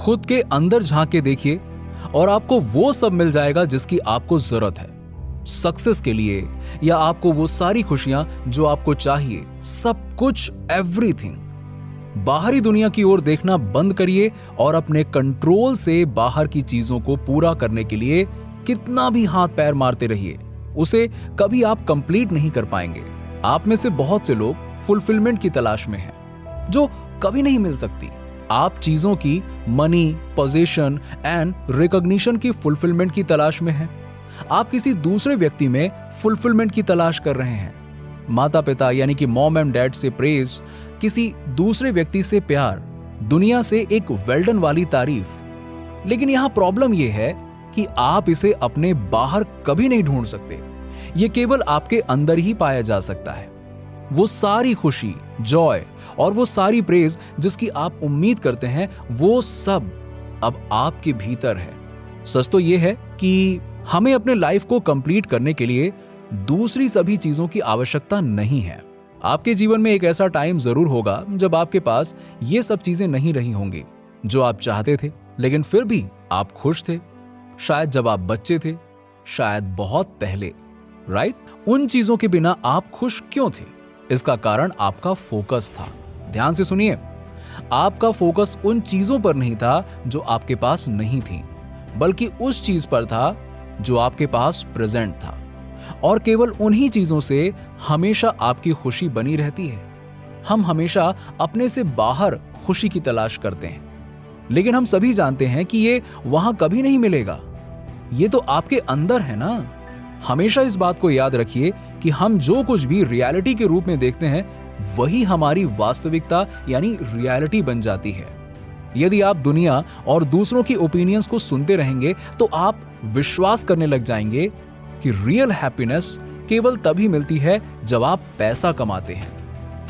खुद के अंदर झांक के देखिए और आपको वो सब मिल जाएगा जिसकी आपको जरूरत है सक्सेस के लिए, या आपको वो सारी खुशियां जो आपको चाहिए, सब कुछ, एवरीथिंग। बाहरी दुनिया की ओर देखना बंद करिए और अपने कंट्रोल से बाहर की चीजों को पूरा करने के लिए कितना भी हाथ पैर मारते रहिए, उसे कभी आप कंप्लीट नहीं कर पाएंगे। आप में से बहुत से लोग फुलफिलमेंट की तलाश में हैं, जो कभी नहीं मिल सकती। आप चीजों की, मनी, पोजीशन एंड रिकॉग्निशन की फुलफिलमेंट की तलाश में हैं। आप किसी दूसरे व्यक्ति में फुलफिलमेंट की तलाश कर रहे हैं। माता पिता यानी कि मॉम एंड डैड से प्रेज, किसी दूसरे व्यक्ति से प्यार, दुनिया से एक वेल्डन वाली तारीफ। लेकिन यहां प्रॉब्लम यह है कि आप इसे अपने बाहर कभी नहीं ढूंढ सकते। यह केवल आपके अंदर ही पाया जा सकता है। वो सारी खुशी, जॉय और वो सारी प्रेज जिसकी आप उम्मीद करते हैं, वो सब अब आपके भीतर है। सच तो यह है कि हमें अपने लाइफ को कंप्लीट करने के लिए दूसरी सभी चीजों की आवश्यकता नहीं है। आपके जीवन में एक ऐसा टाइम जरूर होगा जब आपके पास ये सब चीजें नहीं रही होंगी जो आप चाहते थे, लेकिन फिर भी आप खुश थे। शायद जब आप बच्चे थे, शायद बहुत पहले, राइट? उन चीजों के बिना आप खुश क्यों थे? इसका कारण आपका फोकस था। ध्यान से सुनिए, आपका फोकस उन चीजों पर नहीं था जो आपके पास नहीं थी, बल्कि उस चीज पर था जो आपके पास प्रेजेंट था। और केवल उन्हीं चीजों से हमेशा आपकी खुशी बनी रहती है। हम हमेशा अपने से बाहर खुशी की तलाश करते हैं, लेकिन हम सभी जानते हैं कि ये वहां कभी नहीं मिलेगा। ये तो आपके अंदर है ना। हमेशा इस बात को याद रखिए कि हम जो कुछ भी रियलिटी के रूप में देखते हैं, वही हमारी वास्तविकता यानी रियलिटी बन जाती है। यदि आप दुनिया और दूसरों की ओपिनियंस को सुनते रहेंगे तो आप विश्वास करने लग जाएंगे कि रियल हैप्पीनेस केवल तभी मिलती है जब आप पैसा कमाते हैं,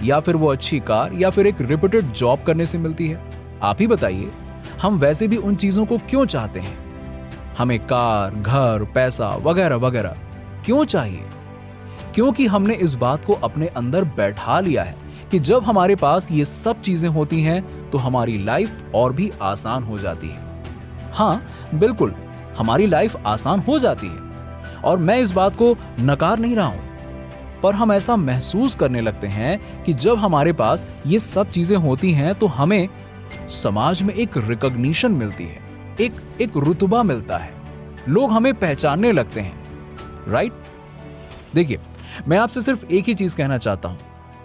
या फिर वो अच्छी कार, या फिर एक रिपीटेड जॉब करने से मिलती है। आप ही बताइए, हम वैसे भी उन चीजों को क्यों चाहते हैं? हमें कार, घर, पैसा वगैरह वगैरह क्यों चाहिए? क्योंकि हमने इस बात को अपने अंदर बैठा लिया है कि जब हमारे पास ये सब चीजें होती हैं तो हमारी लाइफ और भी आसान हो जाती है। हाँ, बिल्कुल, हमारी लाइफ आसान हो जाती है और मैं इस बात को नकार नहीं रहा हूं, पर हम ऐसा महसूस करने लगते हैं कि जब हमारे पास ये सब चीजें होती हैं तो हमें समाज में एक रिकॉग्निशन मिलती है, एक रुतबा मिलता है, लोग हमें पहचानने लगते हैं, राइट? देखिए, मैं आपसे सिर्फ एक ही चीज कहना चाहता हूं,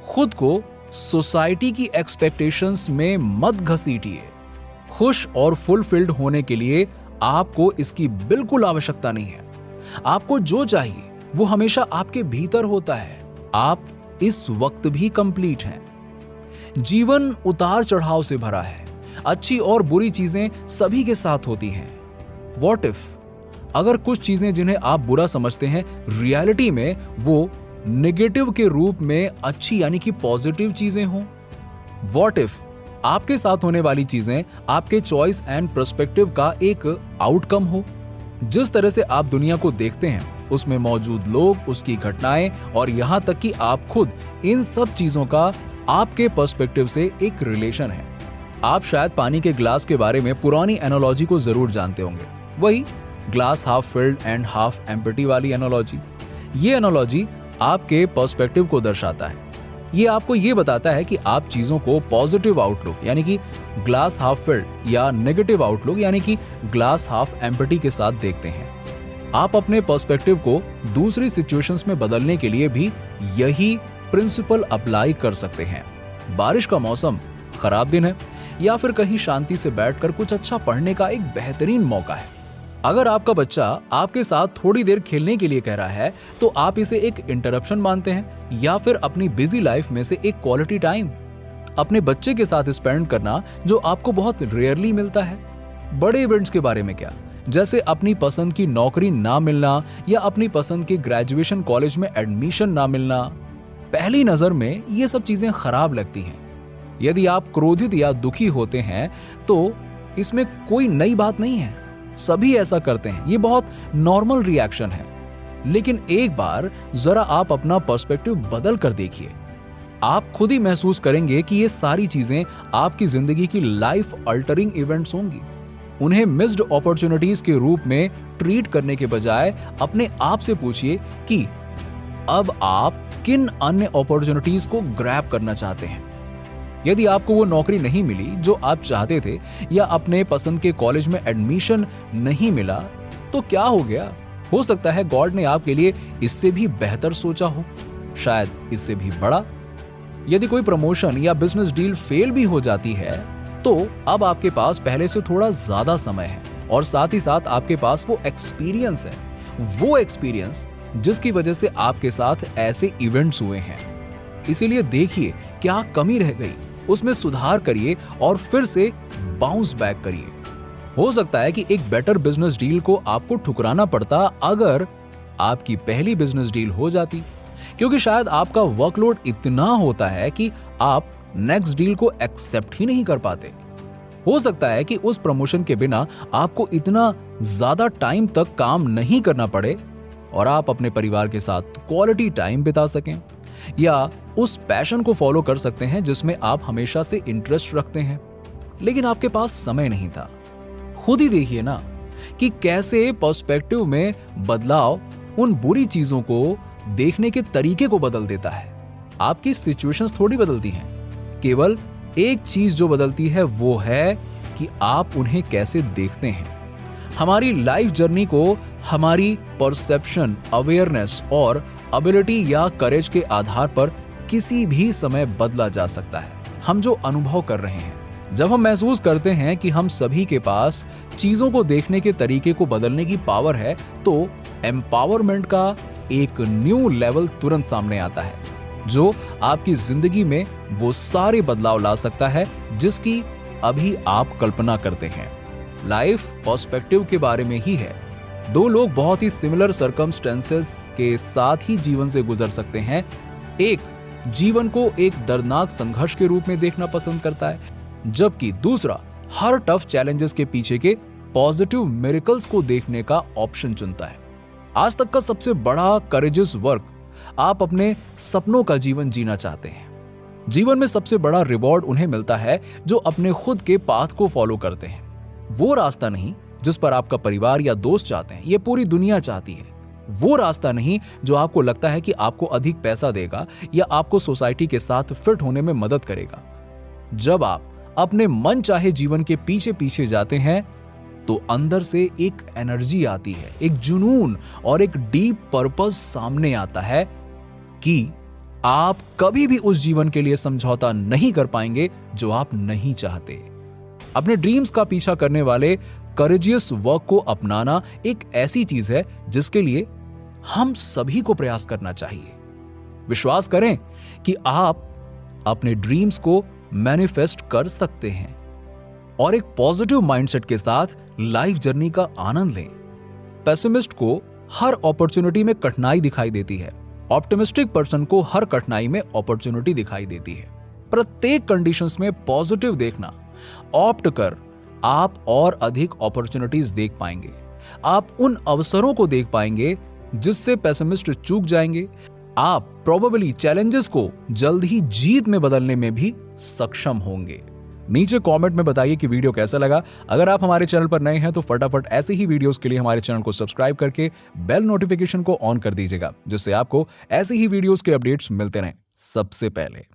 खुद को सोसाइटी की एक्सपेक्टेशंस में मत घसीटिए। खुश और फुलफिल्ड होने के लिए आपको इसकी बिल्कुल आवश्यकता नहीं है। आपको जो चाहिए वो हमेशा आपके भीतर होता है। आप इस वक्त भी कंप्लीट हैं। जीवन उतार चढ़ाव से भरा है, अच्छी और बुरी चीजें सभी के साथ होती हैं। व्हाट इफ अगर कुछ चीजें जिन्हें आप बुरा समझते हैं, रियलिटी में वो नेगेटिव के रूप में अच्छी यानी कि पॉजिटिव चीजें हों? व्हाट इफ आपके साथ होने वाली चीजें आपके चॉइस एंड पर्सपेक्टिव का एक आउटकम हो? जिस तरह से आप दुनिया को देखते हैं, उसमें मौजूद लोग, उसकी घटनाएं और यहां तक कि आप खुद, इन सब चीजों का आपके पर्सपेक्टिव से एक रिलेशन है। आप शायद पानी के ग्लास के बारे में पुरानी एनालॉजी को जरूर जानते होंगे, वही glass half filled and half empty वाली एनालॉजी। ये एनालॉजी आपके पर्सपेक्टिव को दर्शाता है। ये आपको ये बताता है कि आप चीजों को पॉजिटिव आउटलुक यानी कि ग्लास हाफ फिल्ड या नेगेटिव आउटलुक यानी कि ग्लास हाफ एम्प्टी के साथ देखते हैं। आप अपने पर्सपेक्टिव को दूसरी सिचुएशंस में बदलने के लिए भी यही प्रिंसिपल अप्लाई कर सकते हैं। बारिश का मौसम, खराब दिन है, या फिर कहीं शांति से बैठकर कुछ अच्छा पढ़ने का एक बेहतरीन मौका है। अगर आपका बच्चा आपके साथ थोड़ी देर खेलने के लिए कह रहा है तो आप इसे एक इंटरप्शन मानते हैं, या फिर अपनी बिजी लाइफ में से एक क्वालिटी टाइम अपने बच्चे के साथ स्पेंड करना जो आपको बहुत रेयरली मिलता है। बड़े इवेंट्स के बारे में क्या, जैसे अपनी पसंद की नौकरी ना मिलना या अपनी पसंद के ग्रेजुएशन कॉलेज में एडमिशन ना मिलना। पहली नजर में ये सब चीजें खराब लगती हैं। यदि आप क्रोधित या दुखी होते हैं तो इसमें कोई नई बात नहीं है, सभी ऐसा करते हैं, ये बहुत नॉर्मल रिएक्शन है। लेकिन एक बार जरा आप अपना पर्सपेक्टिव बदल कर देखिए, आप खुद ही महसूस करेंगे कि ये सारी चीजें आपकी जिंदगी की लाइफ अल्टरिंग इवेंट्स होंगी। उन्हें मिस्ड अपॉर्चुनिटीज के रूप में ट्रीट करने के बजाय अपने आप से पूछिए कि अब आप किन अन्य अपॉर्चुनिटीज को ग्रैब करना चाहते हैं। यदि आपको वो नौकरी नहीं मिली जो आप चाहते थे या अपने पसंद के कॉलेज में एडमिशन नहीं मिला, तो क्या हो गया? हो सकता है गॉड ने आपके लिए इससे भी बेहतर सोचा हो, शायद इससे भी बड़ा। यदि कोई प्रमोशन या बिजनेस डील फेल भी हो जाती है, तो अब आपके पास पहले से थोड़ा ज्यादा समय है और साथ ही साथ आपके पास वो एक्सपीरियंस है, वो एक्सपीरियंस जिसकी वजह से आपके साथ ऐसे इवेंट्स हुए हैं। इसीलिए देखिए क्या कमी रह गई, उसमें सुधार करिए और फिर से बाउंस बैक करिए। हो सकता है कि एक बेटर बिजनेस डील को आपको ठुकराना पड़ता अगर आपकी पहली बिजनेस डील हो जाती, क्योंकि शायद आपका वर्कलोड इतना होता है कि आप नेक्स्ट डील को एक्सेप्ट ही नहीं कर पाते। हो सकता है कि उस प्रमोशन के बिना आपको इतना ज्यादा टाइम तक काम नहीं करना पड़े और आप अपने परिवार के साथ क्वालिटी टाइम बिता सकें, या उस पैशन को फॉलो कर सकते हैं जिसमें आप हमेशा से इंटरेस्ट रखते हैं, लेकिन आपके पास समय नहीं था। खुद ही देखिए ना कि कैसे पर्सपेक्टिव में बदलाव उन बुरी चीजों को देखने के तरीके को बदल देता है। आपकी सिचुएशंस थोड़ी बदलती हैं, केवल एक चीज जो बदलती है वो है कि आप उन्हें कैसे देखते हैं। हमारी लाइफ जर्नी को हमारी परसेप्शन, अवेयरनेस और एबिलिटी या करेज के आधार पर किसी भी समय बदला जा सकता है। हम जो अनुभव कर रहे हैं, जब हम महसूस करते हैं कि हम सभी के पास चीजों को देखने के तरीके को बदलने की पावर है, तो एम्पावरमेंट का एक न्यू लेवल तुरंत सामने आता है जो आपकी जिंदगी में वो सारे बदलाव ला सकता है जिसकी अभी आप कल्पना करते हैं। लाइफ पर्सपेक्टिव के बारे में ही है। दो लोग बहुत ही सिमिलर सर्कमस्टेंसेस के साथ ही जीवन से गुजर सकते हैं। एक जीवन को एक दर्दनाक संघर्ष के रूप में देखना पसंद करता है, जबकि दूसरा हर टफ चैलेंजेस के पीछे के पॉजिटिव मिरेकल्स को देखने का ऑप्शन चुनता है। आज तक का सबसे बड़ा करेजियस वर्क, आप अपने सपनों का जीवन जीना चाहते हैं। जीवन में सबसे बड़ा रिवॉर्ड उन्हें मिलता है जो अपने खुद के पाथ को फॉलो करते हैं। वो रास्ता नहीं जिस पर आपका परिवार या दोस्त चाहते हैं, ये पूरी दुनिया चाहती है। वो रास्ता नहीं जो आपको लगता है कि आपको अधिक पैसा देगा या आपको सोसाइटी के साथ फिट होने में मदद करेगा। जब आप अपने मन चाहे जीवन के पीछे पीछे जाते हैं, तो अंदर से एक एनर्जी आती है, एक जुनून और एक डीप पर्पस सामने आता है कि आप कभी भी उस जीवन के लिए समझौता नहीं कर पाएंगे जो आप नहीं चाहते। अपने ड्रीम्स का पीछा करने वाले करेजियस वर्क को अपनाना एक ऐसी चीज है जिसके लिए हम सभी को प्रयास करना चाहिए। विश्वास करें कि आप अपने ड्रीम्स को मैनिफेस्ट कर सकते हैं और एक पॉजिटिव माइंडसेट के साथ लाइफ जर्नी का आनंद लें। पेसिमिस्ट को हर अपॉर्चुनिटी में कठिनाई दिखाई देती है, ऑप्टिमिस्टिक पर्सन को हर कठिनाई में अपॉर्चुनिटी दिखाई देती है। प्रत्येक कंडीशंस में पॉजिटिव देखना ऑप्ट कर आप और अधिक अपॉर्चुनिटीज देख पाएंगे। आप उन अवसरों को देख पाएंगे जिससे पेसिमिस्ट चूक जाएंगे। आप प्रोबेबली चैलेंजेस को जल्द ही जीत में बदलने में भी सक्षम होंगे। नीचे कमेंट में बताइए कि वीडियो कैसा लगा। अगर आप हमारे चैनल पर नए हैं तो फटाफट ऐसे ही वीडियोस के लिए हमारे चैनल को सब्सक्राइब करके बेल नोटिफिकेशन को ऑन कर दीजिएगा, जिससे आपको ऐसे ही वीडियोस के अपडेट्स मिलते रहें सबसे पहले।